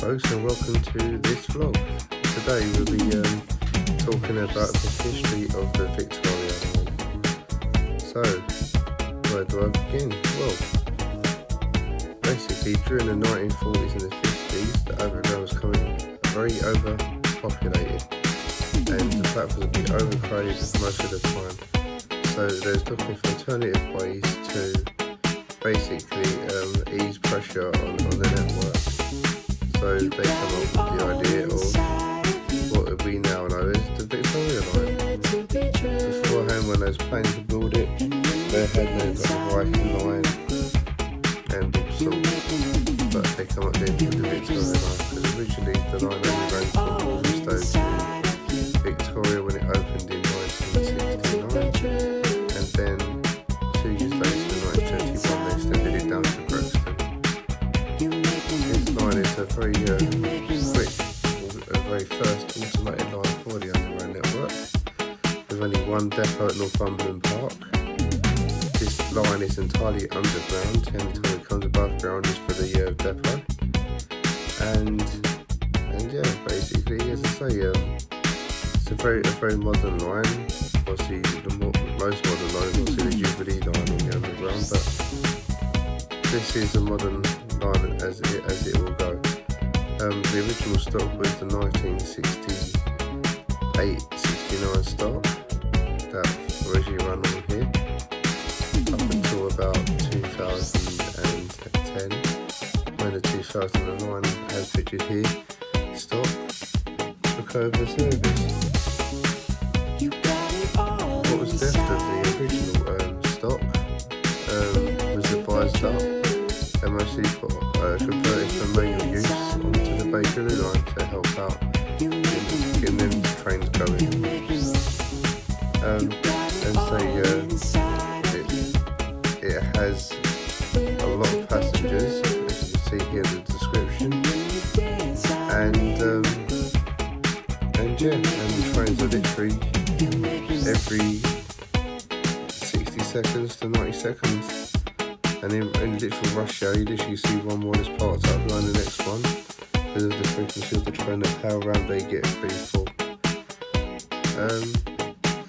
folks, and welcome to this vlog. Today we'll be talking about the history of the Victoria Line. So, where do I begin? Well, basically during the 1940s and the 50s, the overground was becoming very overpopulated, and the platform was a bit overcrowded most of the time. So there's looking for alternative ways to basically ease pressure on the network. So they come up with the idea of what we now know as the Victoria Line. Beforehand, when those planes were built it, they had names like the Viking Line and all sorts, but they come up then with the Victoria Line because originally the line only ran from Walthamstow to Victoria when it opened in 1969, and then 2 years later in 1971 they extended it down to Brixton. This line is a very quick, a very first automated line for the underground network, with only one depot at Northumberland Park. This line is entirely underground. The only time it comes above ground is for the depot. And yeah, basically, as I say, it's a very modern line. Obviously, most modern lines, obviously the Jubilee line on the underground, but this is a modern line as it will go. The original stock was the 1968-69 stock that originally ran on here up until about 2010, when the 2009, as pictured here, stock took over service. What was left of the original stock was advised up and mostly converted from manual use onto the Bakerloo line to help out in getting them trains going. It has a lot of passengers, as you can see here in the description, and the trains are literally every 60 seconds to 90 seconds. And in literal rush hour, you literally see one more is parked up behind the next one because of the frequency of the train and how around they get pretty full. As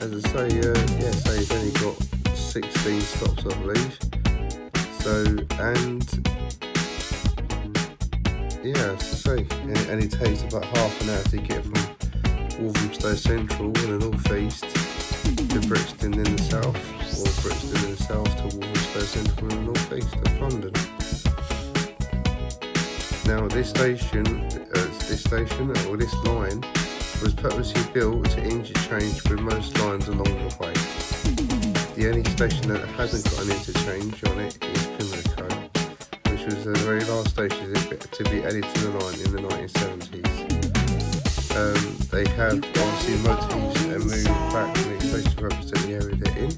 I say, say it's only got 16 stops, I believe. And it takes about half an hour to get from Walthamstow Central in the north east to Brixton in the south, or Brixton in the south to Walthamstow Central in the north east of London. Now this line was purposely built to interchange with most lines along the way. The only station that hasn't got an interchange on it is Pimlico, which was the very last station to be added to the line in the 1970s. They have obviously motifs and move back from the station to represent the area they're in,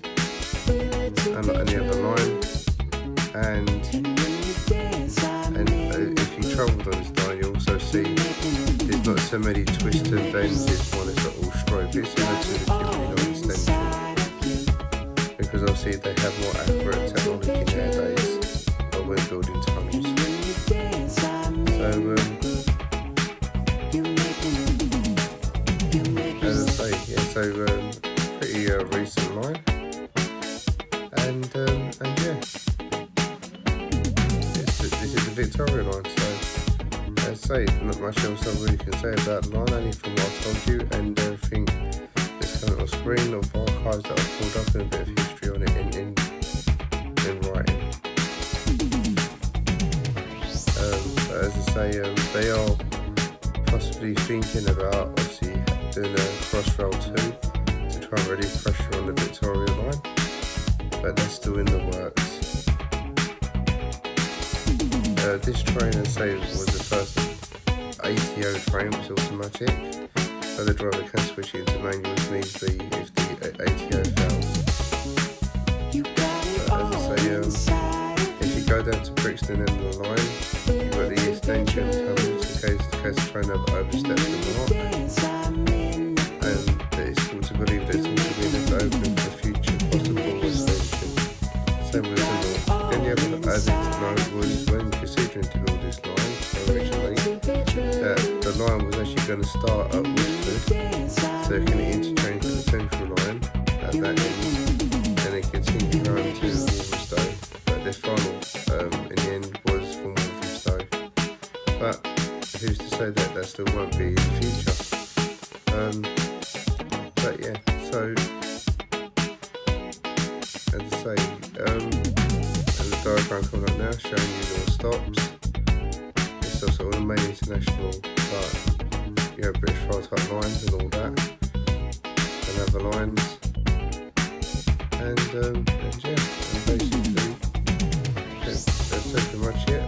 unlike any other line. And if you travelled on this line, you also see there's not so many twists and bends. This one is not all straight. It's similar to the Jubilee line extension, because obviously they have more accurate technology nowadays when building tunnels. Pretty recent line, and this is the Victoria Line. So, as I say, not much else I really can say about the line, only from what I've told you, and everything that's coming on screen of archives that I've pulled up and a bit of history on it in writing. But as I say, they are possibly thinking about obviously doing a Crossrail 2 to try and relieve pressure on the Victoria Line, but they're still in the works. This train, as I say, was the first ATO train, which is automatic, so the driver can switch it into manual if needs be if the ATO fails. But as I say, if you go down to Brixton end of the line, you've got the extension tunnels in case the train oversteps the mark, and it's also believed that it's also been left open for future possible extension. Same with the north. The only other added to note was when considering to build this line originally, going to start at Westford, so they can interchange with the central line at that end, and then continue around to Walthamstow. But their final, in the end, was from Walthamstow. But who's to say that still won't be in the future? But yeah, so as I say, and the diagram coming up now showing you all the stops. It's also all the main international, like, British Rail type lines and all that, and other lines, and yeah, and basically that's pretty much it.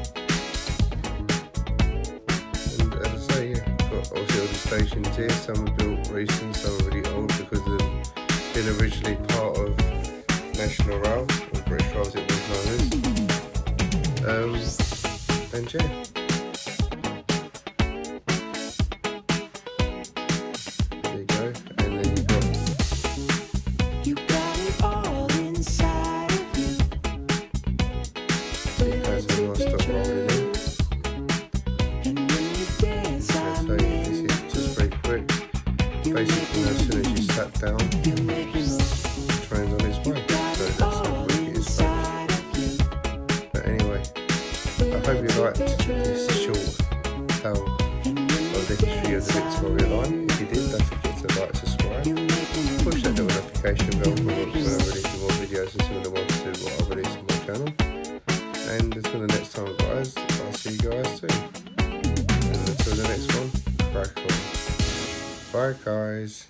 And as I say, yeah, got obviously all the stations here. Some are built recent, some are really old because they've been originally part of National Rail, or British Rail as it was known as. And yeah. There you go. And then you got it all inside of you. So it has a nice stop rolling in. And when you dance, So this is just very quick. Basically, as soon as you sat down, the train's on its way. So that's how quick it is. But anyway, I hope you liked this short tale of the history of the Victoria Line. If you did, don't forget to like, subscribe, push that little notification bell for when I release more videos and similar ones to what I release on my channel. And until the next time, guys, I'll see you guys soon. And until the next one, crack on. Bye, guys.